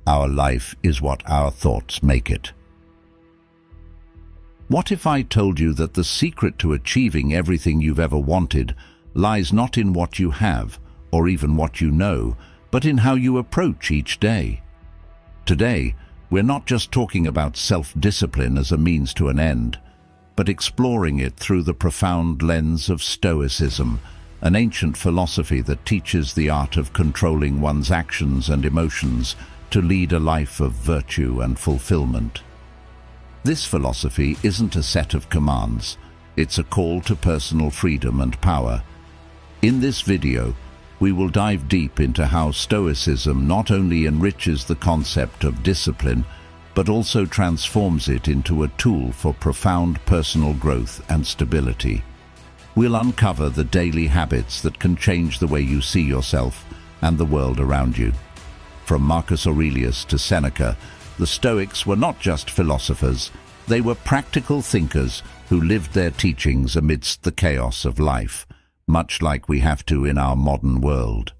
Our life is what our thoughts make it. What if I told you that the secret to achieving everything you've ever wanted lies not in what you have, or even what you know, but in how you approach each day? Today, we're not just talking about self-discipline as a means to an end, but exploring it through the profound lens of Stoicism, an ancient philosophy that teaches the art of controlling one's actions and emotions to lead a life of virtue and fulfillment. This philosophy isn't a set of commands, it's a call to personal freedom and power. In this video, we will dive deep into how Stoicism not only enriches the concept of discipline, but also transforms it into a tool for profound personal growth and stability. We'll uncover the daily habits that can change the way you see yourself and the world around you. From Marcus Aurelius to Seneca, the Stoics were not just philosophers, they were practical thinkers who lived their teachings amidst the chaos of life, much like we have to in our modern world.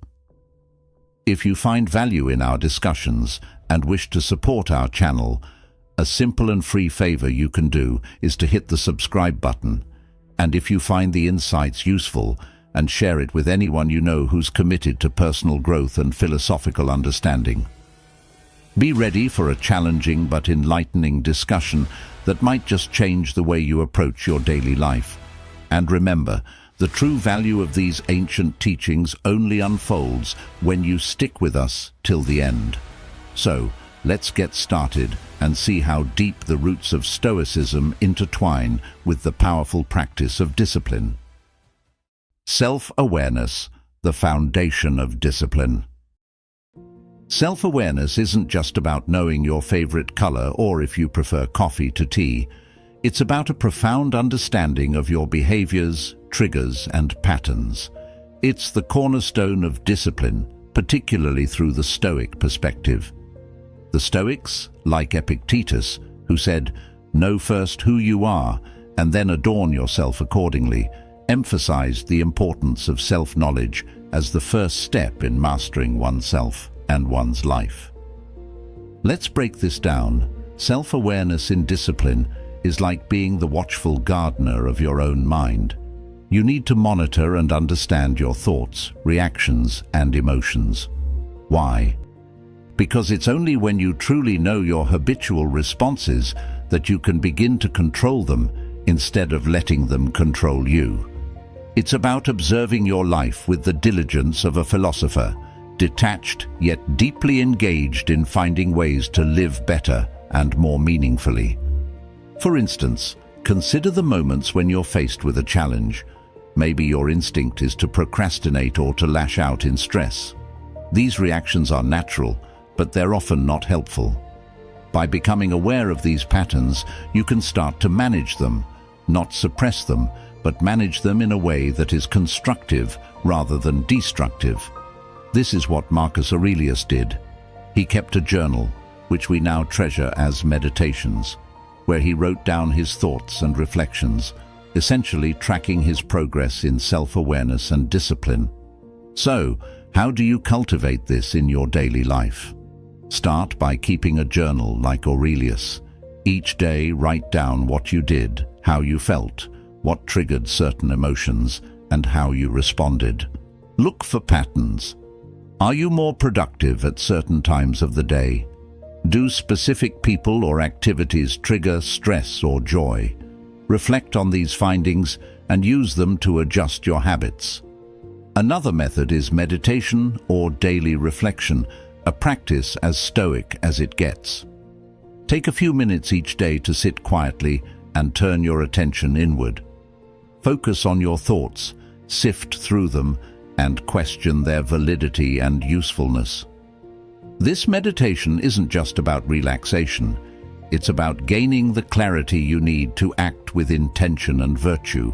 If you find value in our discussions and wish to support our channel, a simple and free favor you can do is to hit the subscribe button. And if you find the insights useful, and share it with anyone you know who's committed to personal growth and philosophical understanding. Be ready for a challenging but enlightening discussion that might just change the way you approach your daily life. And remember, the true value of these ancient teachings only unfolds when you stick with us till the end. So, let's get started and see how deep the roots of Stoicism intertwine with the powerful practice of discipline. Self-awareness, the foundation of discipline. Self-awareness isn't just about knowing your favorite color or, if you prefer, coffee to tea. It's about a profound understanding of your behaviors, triggers, and patterns. It's the cornerstone of discipline, particularly through the Stoic perspective. The Stoics, like Epictetus, who said, "Know first who you are, and then adorn yourself accordingly," emphasized the importance of self-knowledge as the first step in mastering oneself and one's life. Let's break this down. Self-awareness in discipline is like being the watchful gardener of your own mind. You need to monitor and understand your thoughts, reactions, and emotions. Why? Because it's only when you truly know your habitual responses that you can begin to control them instead of letting them control you. It's about observing your life with the diligence of a philosopher, detached yet deeply engaged in finding ways to live better and more meaningfully. For instance, consider the moments when you're faced with a challenge. Maybe your instinct is to procrastinate or to lash out in stress. These reactions are natural, but they're often not helpful. By becoming aware of these patterns, you can start to manage them, not suppress them, but manage them in a way that is constructive rather than destructive. This is what Marcus Aurelius did. He kept a journal, which we now treasure as meditations, where he wrote down his thoughts and reflections, essentially tracking his progress in self-awareness and discipline. So, how do you cultivate this in your daily life? Start by keeping a journal like Aurelius. Each day, write down what you did, how you felt, what triggered certain emotions, and how you responded. Look for patterns. Are you more productive at certain times of the day? Do specific people or activities trigger stress or joy? Reflect on these findings and use them to adjust your habits. Another method is meditation or daily reflection, a practice as stoic as it gets. Take a few minutes each day to sit quietly and turn your attention inward. Focus on your thoughts, sift through them, and question their validity and usefulness. This meditation isn't just about relaxation. It's about gaining the clarity you need to act with intention and virtue,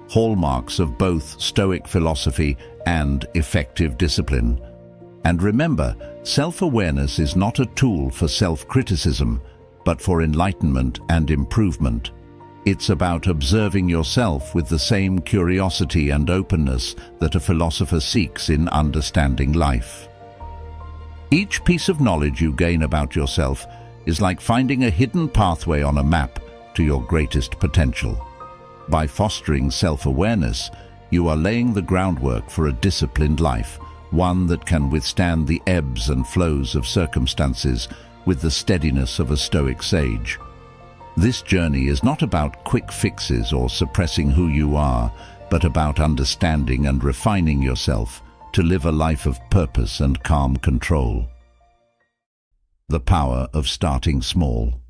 hallmarks of both Stoic philosophy and effective discipline. And remember, self-awareness is not a tool for self-criticism, but for enlightenment and improvement. It's about observing yourself with the same curiosity and openness that a philosopher seeks in understanding life. Each piece of knowledge you gain about yourself is like finding a hidden pathway on a map to your greatest potential. By fostering self-awareness, you are laying the groundwork for a disciplined life, one that can withstand the ebbs and flows of circumstances with the steadiness of a Stoic sage. This journey is not about quick fixes or suppressing who you are, but about understanding and refining yourself to live a life of purpose and calm control. The power of starting small.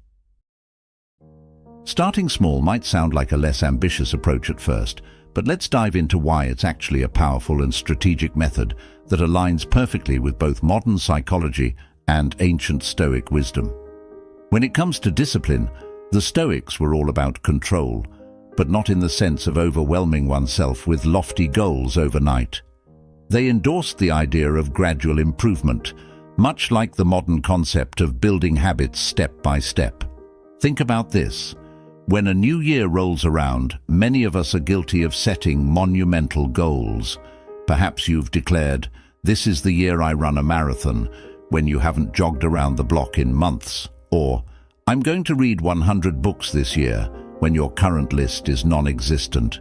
Starting small might sound like a less ambitious approach at first, but let's dive into why it's actually a powerful and strategic method that aligns perfectly with both modern psychology and ancient Stoic wisdom. When it comes to discipline, the Stoics were all about control, but not in the sense of overwhelming oneself with lofty goals overnight. They endorsed the idea of gradual improvement, much like the modern concept of building habits step by step. Think about this. When a new year rolls around, many of us are guilty of setting monumental goals. Perhaps you've declared, "This is the year I run a marathon," when you haven't jogged around the block in months. Or, "I'm going to read 100 books this year," when your current list is non-existent.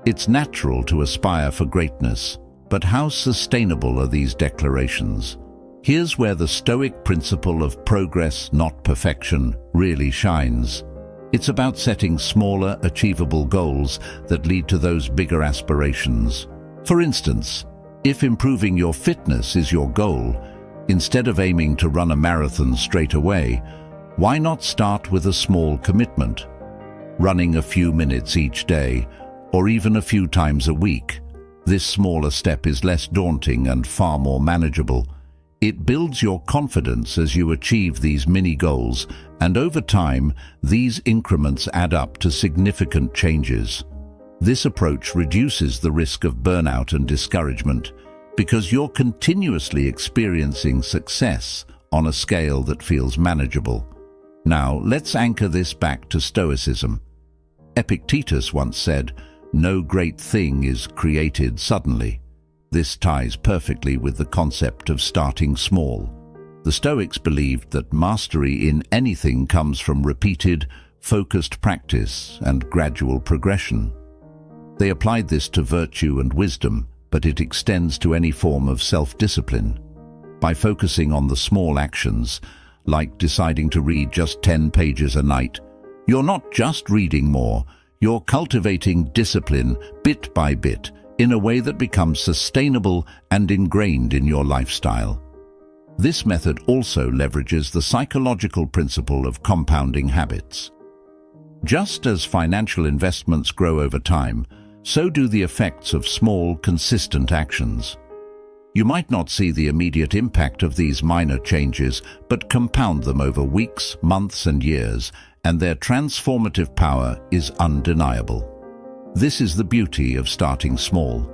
It's natural to aspire for greatness, but how sustainable are these declarations? Here's where the Stoic principle of progress, not perfection, really shines. It's about setting smaller, achievable goals that lead to those bigger aspirations. For instance, if improving your fitness is your goal, instead of aiming to run a marathon straight away, why not start with a small commitment? Running a few minutes each day, or even a few times a week. This smaller step is less daunting and far more manageable. It builds your confidence as you achieve these mini goals, and over time, these increments add up to significant changes. This approach reduces the risk of burnout and discouragement because you're continuously experiencing success on a scale that feels manageable. Now, let's anchor this back to Stoicism. Epictetus once said, "No great thing is created suddenly." This ties perfectly with the concept of starting small. The Stoics believed that mastery in anything comes from repeated, focused practice and gradual progression. They applied this to virtue and wisdom, but it extends to any form of self-discipline. By focusing on the small actions, like deciding to read just 10 pages a night, you're not just reading more, you're cultivating discipline bit by bit in a way that becomes sustainable and ingrained in your lifestyle. This method also leverages the psychological principle of compounding habits. Just as financial investments grow over time, so do the effects of small, consistent actions. You might not see the immediate impact of these minor changes, but compound them over weeks, months, and years, and their transformative power is undeniable. This is the beauty of starting small.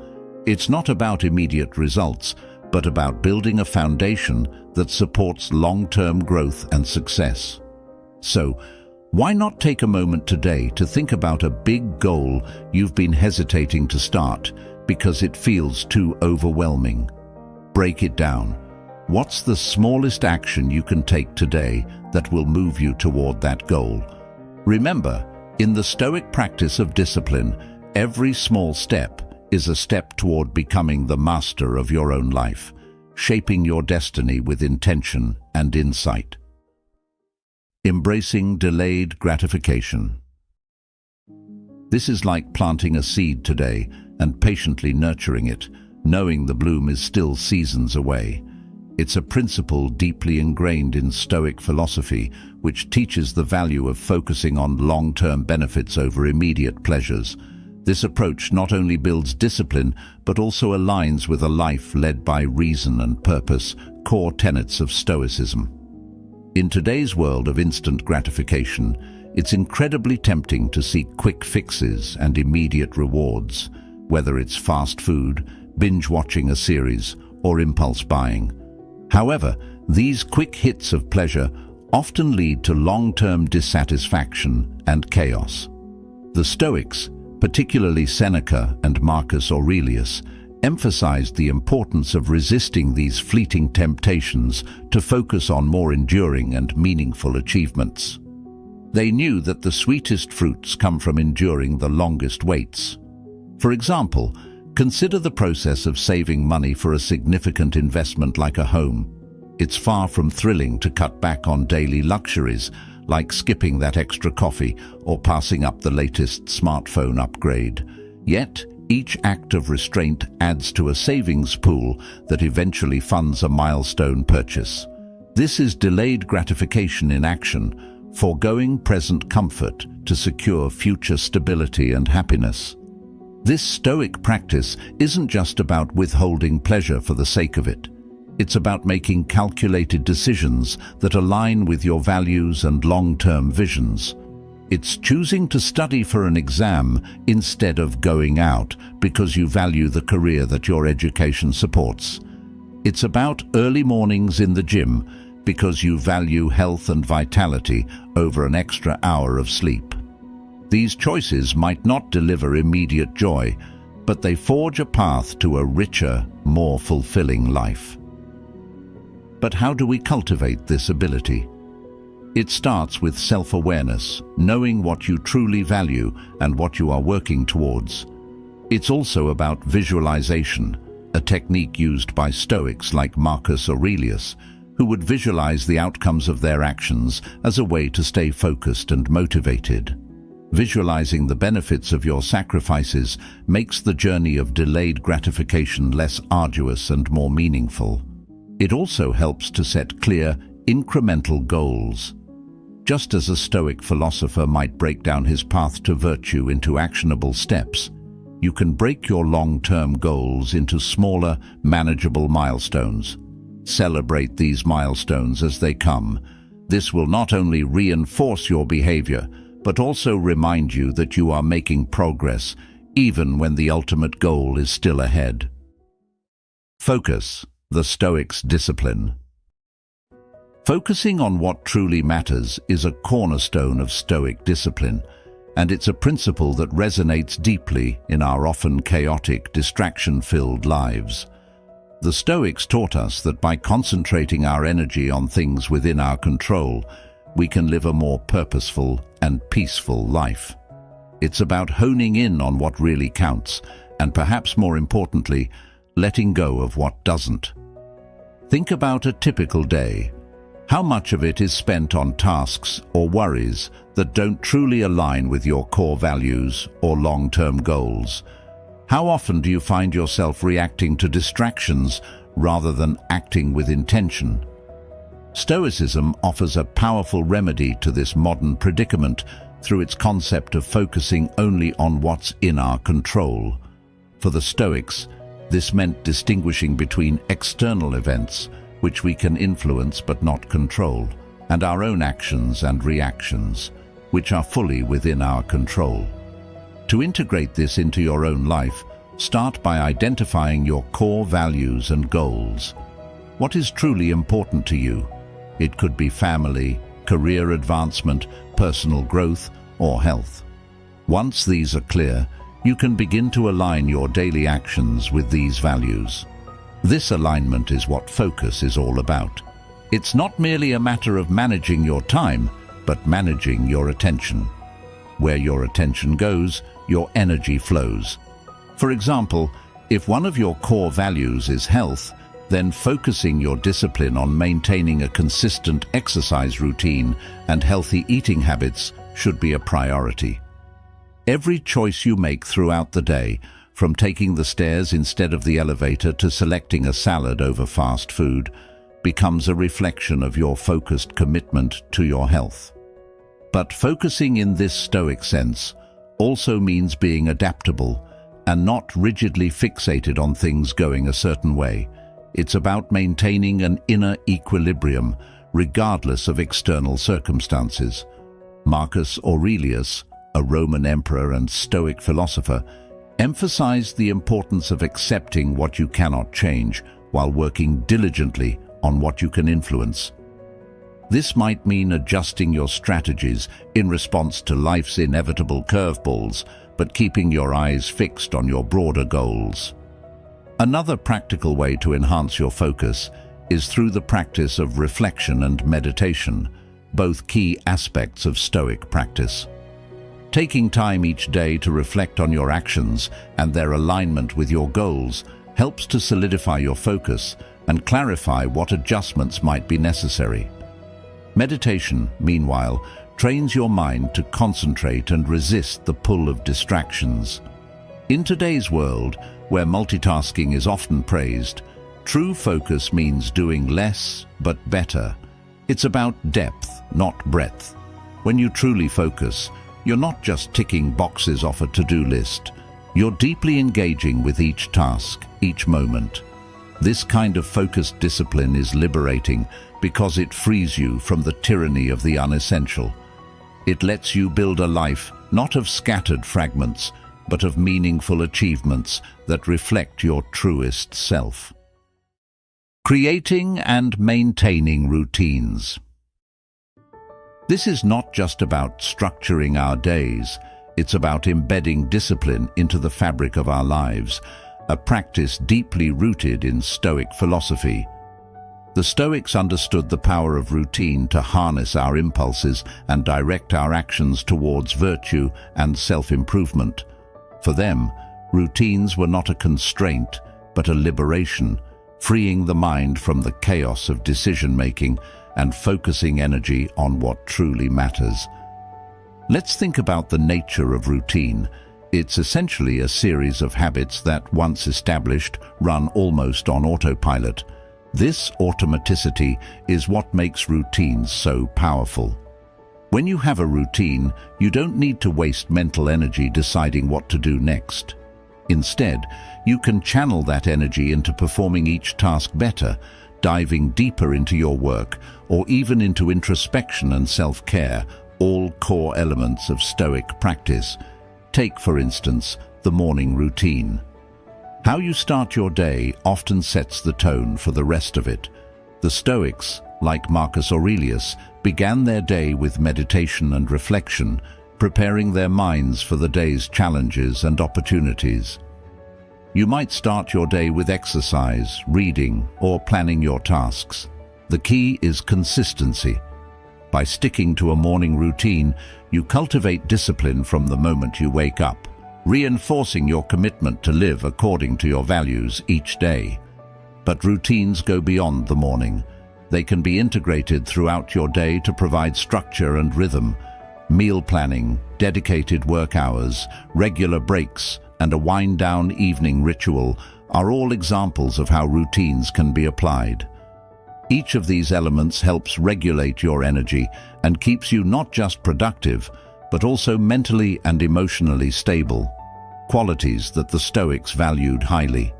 It's not about immediate results, but about building a foundation that supports long-term growth and success. So, why not take a moment today to think about a big goal you've been hesitating to start because it feels too overwhelming? Break it down. What's the smallest action you can take today that will move you toward that goal? Remember, in the Stoic practice of discipline, every small step is a step toward becoming the master of your own life, shaping your destiny with intention and insight. Embracing delayed gratification. This is like planting a seed today and patiently nurturing it, knowing the bloom is still seasons away. It's a principle deeply ingrained in Stoic philosophy, which teaches the value of focusing on long-term benefits over immediate pleasures. This approach not only builds discipline, but also aligns with a life led by reason and purpose, core tenets of Stoicism. In today's world of instant gratification, it's incredibly tempting to seek quick fixes and immediate rewards, whether it's fast food, binge-watching a series, or impulse buying. However, these quick hits of pleasure often lead to long-term dissatisfaction and chaos. The Stoics, particularly Seneca and Marcus Aurelius, emphasized the importance of resisting these fleeting temptations to focus on more enduring and meaningful achievements. They knew that the sweetest fruits come from enduring the longest waits. For example, consider the process of saving money for a significant investment like a home. It's far from thrilling to cut back on daily luxuries, like skipping that extra coffee or passing up the latest smartphone upgrade. Yet, each act of restraint adds to a savings pool that eventually funds a milestone purchase. This is delayed gratification in action, foregoing present comfort to secure future stability and happiness. This Stoic practice isn't just about withholding pleasure for the sake of it. It's about making calculated decisions that align with your values and long-term visions. It's choosing to study for an exam instead of going out because you value the career that your education supports. It's about early mornings in the gym because you value health and vitality over an extra hour of sleep. These choices might not deliver immediate joy, but they forge a path to a richer, more fulfilling life. But how do we cultivate this ability? It starts with self-awareness, knowing what you truly value and what you are working towards. It's also about visualization, a technique used by Stoics like Marcus Aurelius, who would visualize the outcomes of their actions as a way to stay focused and motivated. Visualizing the benefits of your sacrifices makes the journey of delayed gratification less arduous and more meaningful. It also helps to set clear, incremental goals. Just as a Stoic philosopher might break down his path to virtue into actionable steps, you can break your long-term goals into smaller, manageable milestones. Celebrate these milestones as they come. This will not only reinforce your behavior, but also remind you that you are making progress, even when the ultimate goal is still ahead. Focus, the Stoics' discipline. Focusing on what truly matters is a cornerstone of Stoic discipline, and it's a principle that resonates deeply in our often chaotic, distraction-filled lives. The Stoics taught us that by concentrating our energy on things within our control, we can live a more purposeful and peaceful life. It's about honing in on what really counts, and perhaps more importantly, letting go of what doesn't. Think about a typical day. How much of it is spent on tasks or worries that don't truly align with your core values or long-term goals? How often do you find yourself reacting to distractions rather than acting with intention? Stoicism offers a powerful remedy to this modern predicament through its concept of focusing only on what's in our control. For the Stoics, this meant distinguishing between external events, which we can influence but not control, and our own actions and reactions, which are fully within our control. To integrate this into your own life, start by identifying your core values and goals. What is truly important to you? It could be family, career advancement, personal growth, or health. Once these are clear, you can begin to align your daily actions with these values. This alignment is what focus is all about. It's not merely a matter of managing your time, but managing your attention. Where your attention goes, your energy flows. For example, if one of your core values is health, then focusing your discipline on maintaining a consistent exercise routine and healthy eating habits should be a priority. Every choice you make throughout the day, from taking the stairs instead of the elevator to selecting a salad over fast food, becomes a reflection of your focused commitment to your health. But focusing in this Stoic sense also means being adaptable and not rigidly fixated on things going a certain way. It's about maintaining an inner equilibrium, regardless of external circumstances. Marcus Aurelius, a Roman emperor and Stoic philosopher, emphasized the importance of accepting what you cannot change while working diligently on what you can influence. This might mean adjusting your strategies in response to life's inevitable curveballs, but keeping your eyes fixed on your broader goals. Another practical way to enhance your focus is through the practice of reflection and meditation, both key aspects of Stoic practice. Taking time each day to reflect on your actions and their alignment with your goals helps to solidify your focus and clarify what adjustments might be necessary. Meditation, meanwhile, trains your mind to concentrate and resist the pull of distractions. In today's world, where multitasking is often praised, true focus means doing less but better. It's about depth, not breadth. When you truly focus, you're not just ticking boxes off a to-do list. You're deeply engaging with each task, each moment. This kind of focused discipline is liberating because it frees you from the tyranny of the unessential. It lets you build a life not of scattered fragments, but of meaningful achievements that reflect your truest self. Creating and maintaining routines. This is not just about structuring our days, it's about embedding discipline into the fabric of our lives, a practice deeply rooted in Stoic philosophy. The Stoics understood the power of routine to harness our impulses and direct our actions towards virtue and self-improvement. For them, routines were not a constraint, but a liberation, freeing the mind from the chaos of decision-making and focusing energy on what truly matters. Let's think about the nature of routine. It's essentially a series of habits that, once established, run almost on autopilot. This automaticity is what makes routines so powerful. When you have a routine, you don't need to waste mental energy deciding what to do next. Instead, you can channel that energy into performing each task better, diving deeper into your work, or even into introspection and self-care, all core elements of Stoic practice. Take, for instance, the morning routine. How you start your day often sets the tone for the rest of it. The Stoics, like Marcus Aurelius, began their day with meditation and reflection, preparing their minds for the day's challenges and opportunities. You might start your day with exercise, reading, or planning your tasks. The key is consistency. By sticking to a morning routine, you cultivate discipline from the moment you wake up, reinforcing your commitment to live according to your values each day. But routines go beyond the morning. They can be integrated throughout your day to provide structure and rhythm. Meal planning, dedicated work hours, regular breaks, and a wind-down evening ritual are all examples of how routines can be applied. Each of these elements helps regulate your energy and keeps you not just productive, but also mentally and emotionally stable, qualities that the Stoics valued highly.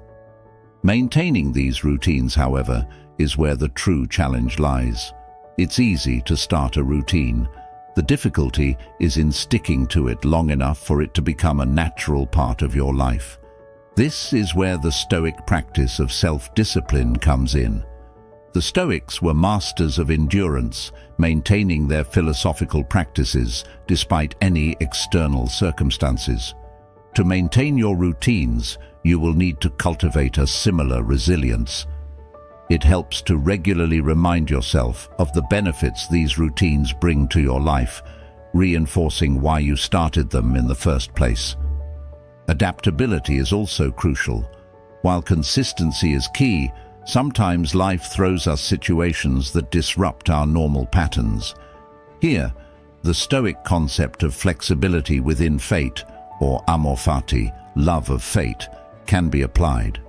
Maintaining these routines, however, is where the true challenge lies. It's easy to start a routine. The difficulty is in sticking to it long enough for it to become a natural part of your life. This is where the Stoic practice of self-discipline comes in. The Stoics were masters of endurance, maintaining their philosophical practices despite any external circumstances. To maintain your routines, you will need to cultivate a similar resilience. It helps to regularly remind yourself of the benefits these routines bring to your life, reinforcing why you started them in the first place. Adaptability is also crucial. While consistency is key, sometimes life throws us situations that disrupt our normal patterns. Here, the Stoic concept of flexibility within fate, or amor fati, love of fate, can be applied.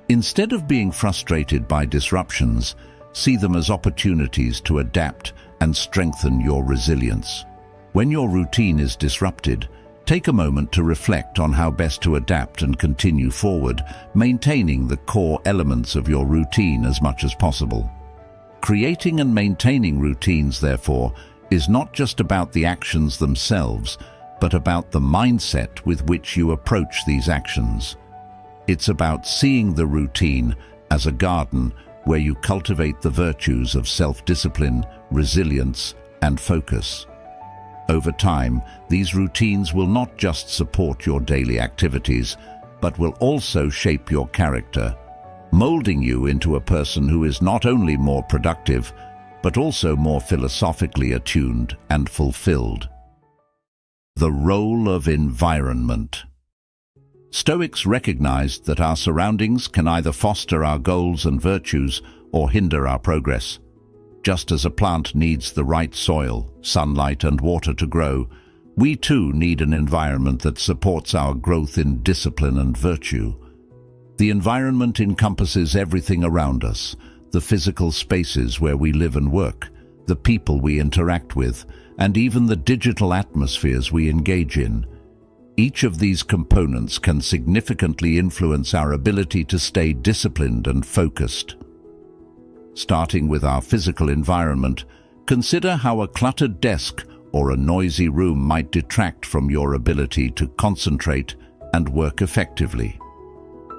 Instead of being frustrated by disruptions, see them as opportunities to adapt and strengthen your resilience. When your routine is disrupted, take a moment to reflect on how best to adapt and continue forward, maintaining the core elements of your routine as much as possible. Creating and maintaining routines, therefore, is not just about the actions themselves, but about the mindset with which you approach these actions. It's about seeing the routine as a garden where you cultivate the virtues of self-discipline, resilience, and focus. Over time, these routines will not just support your daily activities, but will also shape your character, molding you into a person who is not only more productive, but also more philosophically attuned and fulfilled. The role of environment. Stoics recognized that our surroundings can either foster our goals and virtues or hinder our progress. Just as a plant needs the right soil, sunlight, and water to grow, we too need an environment that supports our growth in discipline and virtue. The environment encompasses everything around us: the physical spaces where we live and work, the people we interact with, and even the digital atmospheres we engage in. Each of these components can significantly influence our ability to stay disciplined and focused. Starting with our physical environment, consider how a cluttered desk or a noisy room might detract from your ability to concentrate and work effectively.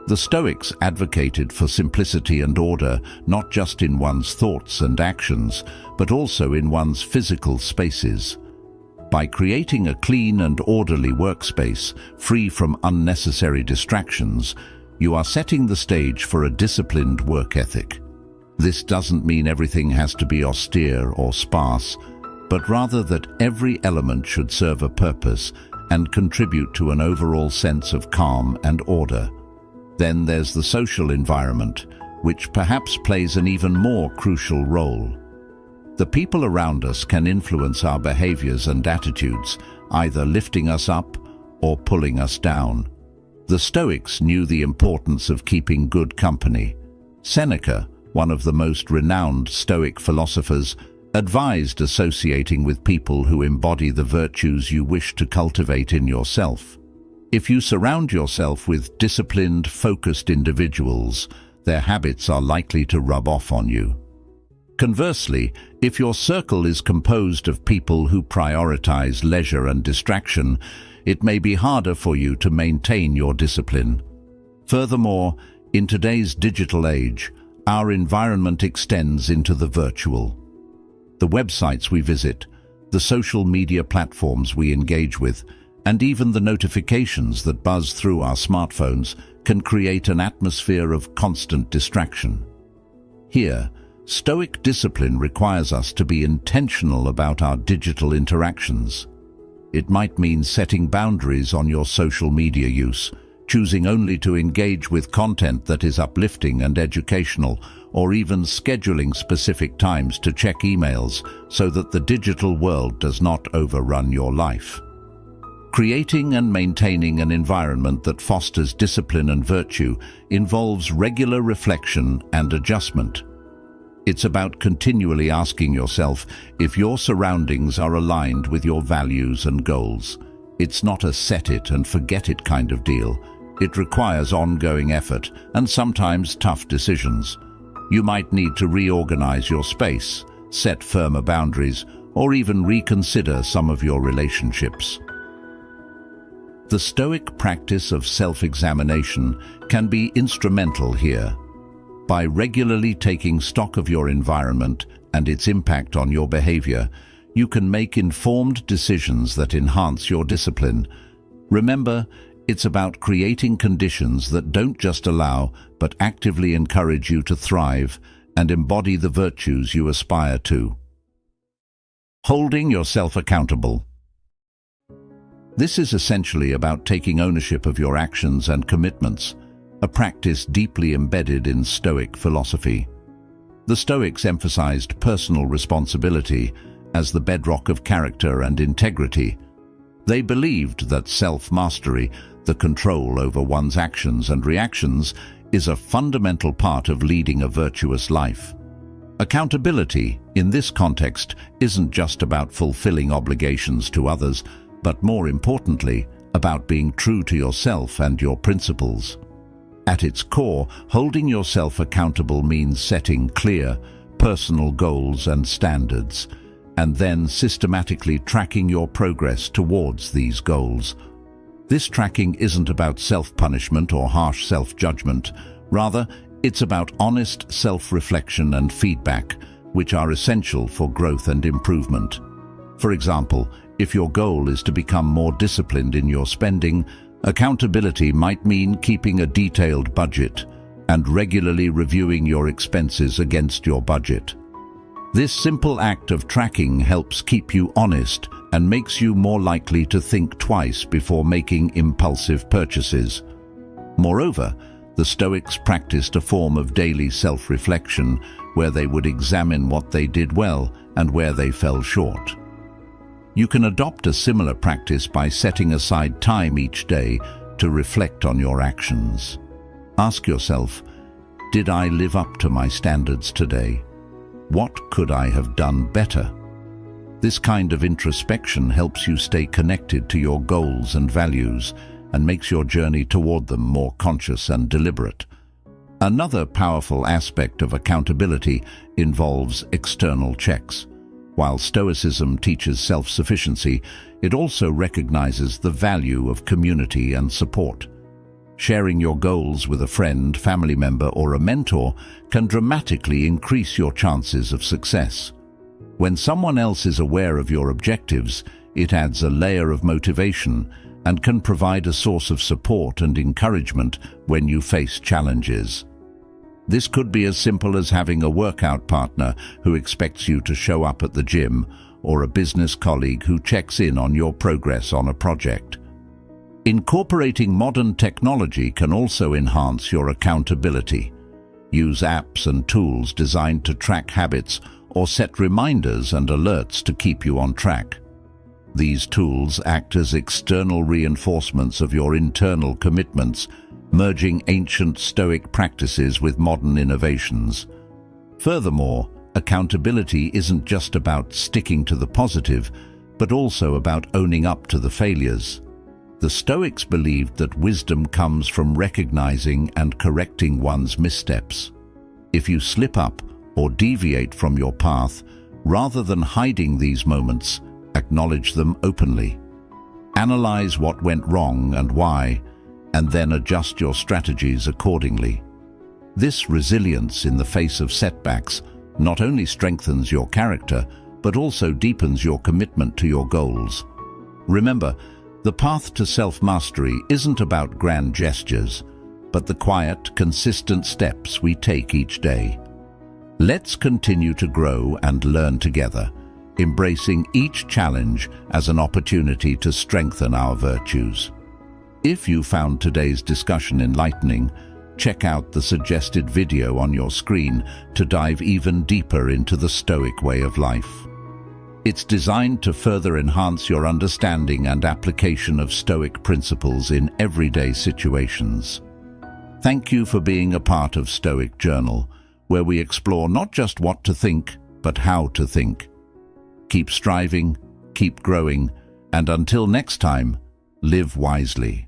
The Stoics advocated for simplicity and order, not just in one's thoughts and actions, but also in one's physical spaces. By creating a clean and orderly workspace, free from unnecessary distractions, you are setting the stage for a disciplined work ethic. This doesn't mean everything has to be austere or sparse, but rather that every element should serve a purpose and contribute to an overall sense of calm and order. Then there's the social environment, which perhaps plays an even more crucial role. The people around us can influence our behaviors and attitudes, either lifting us up or pulling us down. The Stoics knew the importance of keeping good company. Seneca, one of the most renowned Stoic philosophers, advised associating with people who embody the virtues you wish to cultivate in yourself. If you surround yourself with disciplined, focused individuals, their habits are likely to rub off on you. Conversely, if your circle is composed of people who prioritize leisure and distraction, it may be harder for you to maintain your discipline. Furthermore, in today's digital age, our environment extends into the virtual. The websites we visit, the social media platforms we engage with, and even the notifications that buzz through our smartphones can create an atmosphere of constant distraction. Here, Stoic discipline requires us to be intentional about our digital interactions. It might mean setting boundaries on your social media use, choosing only to engage with content that is uplifting and educational, or even scheduling specific times to check emails so that the digital world does not overrun your life. Creating and maintaining an environment that fosters discipline and virtue involves regular reflection and adjustment. It's about continually asking yourself if your surroundings are aligned with your values and goals. It's not a set it and forget it kind of deal. It requires ongoing effort and sometimes tough decisions. You might need to reorganize your space, set firmer boundaries, or even reconsider some of your relationships. The Stoic practice of self-examination can be instrumental here. By regularly taking stock of your environment and its impact on your behavior, you can make informed decisions that enhance your discipline. Remember, it's about creating conditions that don't just allow, but actively encourage you to thrive and embody the virtues you aspire to. Holding yourself accountable. This is essentially about taking ownership of your actions and commitments, a practice deeply embedded in Stoic philosophy. The Stoics emphasized personal responsibility as the bedrock of character and integrity. They believed that self-mastery, the control over one's actions and reactions, is a fundamental part of leading a virtuous life. Accountability, in this context, isn't just about fulfilling obligations to others, but more importantly, about being true to yourself and your principles. At its core, holding yourself accountable means setting clear, personal goals and standards, and then systematically tracking your progress towards these goals. This tracking isn't about self-punishment or harsh self-judgment. Rather, it's about honest self-reflection and feedback, which are essential for growth and improvement. For example, if your goal is to become more disciplined in your spending, Accountability might mean keeping a detailed budget and regularly reviewing your expenses against your budget. This simple act of tracking helps keep you honest and makes you more likely to think twice before making impulsive purchases. Moreover, the Stoics practiced a form of daily self-reflection where they would examine what they did well and where they fell short. You can adopt a similar practice by setting aside time each day to reflect on your actions. Ask yourself, did I live up to my standards today? What could I have done better? This kind of introspection helps you stay connected to your goals and values and makes your journey toward them more conscious and deliberate. Another powerful aspect of accountability involves external checks. While Stoicism teaches self-sufficiency, it also recognizes the value of community and support. Sharing your goals with a friend, family member, or a mentor can dramatically increase your chances of success. When someone else is aware of your objectives, it adds a layer of motivation and can provide a source of support and encouragement when you face challenges. This could be as simple as having a workout partner who expects you to show up at the gym, or a business colleague who checks in on your progress on a project. Incorporating modern technology can also enhance your accountability. Use apps and tools designed to track habits or set reminders and alerts to keep you on track. These tools act as external reinforcements of your internal commitments, merging ancient Stoic practices with modern innovations. Furthermore, accountability isn't just about sticking to the positive, but also about owning up to the failures. The Stoics believed that wisdom comes from recognizing and correcting one's missteps. If you slip up or deviate from your path, rather than hiding these moments, acknowledge them openly. Analyze what went wrong and why, and then adjust your strategies accordingly. This resilience in the face of setbacks not only strengthens your character, but also deepens your commitment to your goals. Remember, the path to self-mastery isn't about grand gestures, but the quiet, consistent steps we take each day. Let's continue to grow and learn together, embracing each challenge as an opportunity to strengthen our virtues. If you found today's discussion enlightening, check out the suggested video on your screen to dive even deeper into the Stoic way of life. It's designed to further enhance your understanding and application of Stoic principles in everyday situations. Thank you for being a part of Stoic Journal, where we explore not just what to think, but how to think. Keep striving, keep growing, and until next time, live wisely.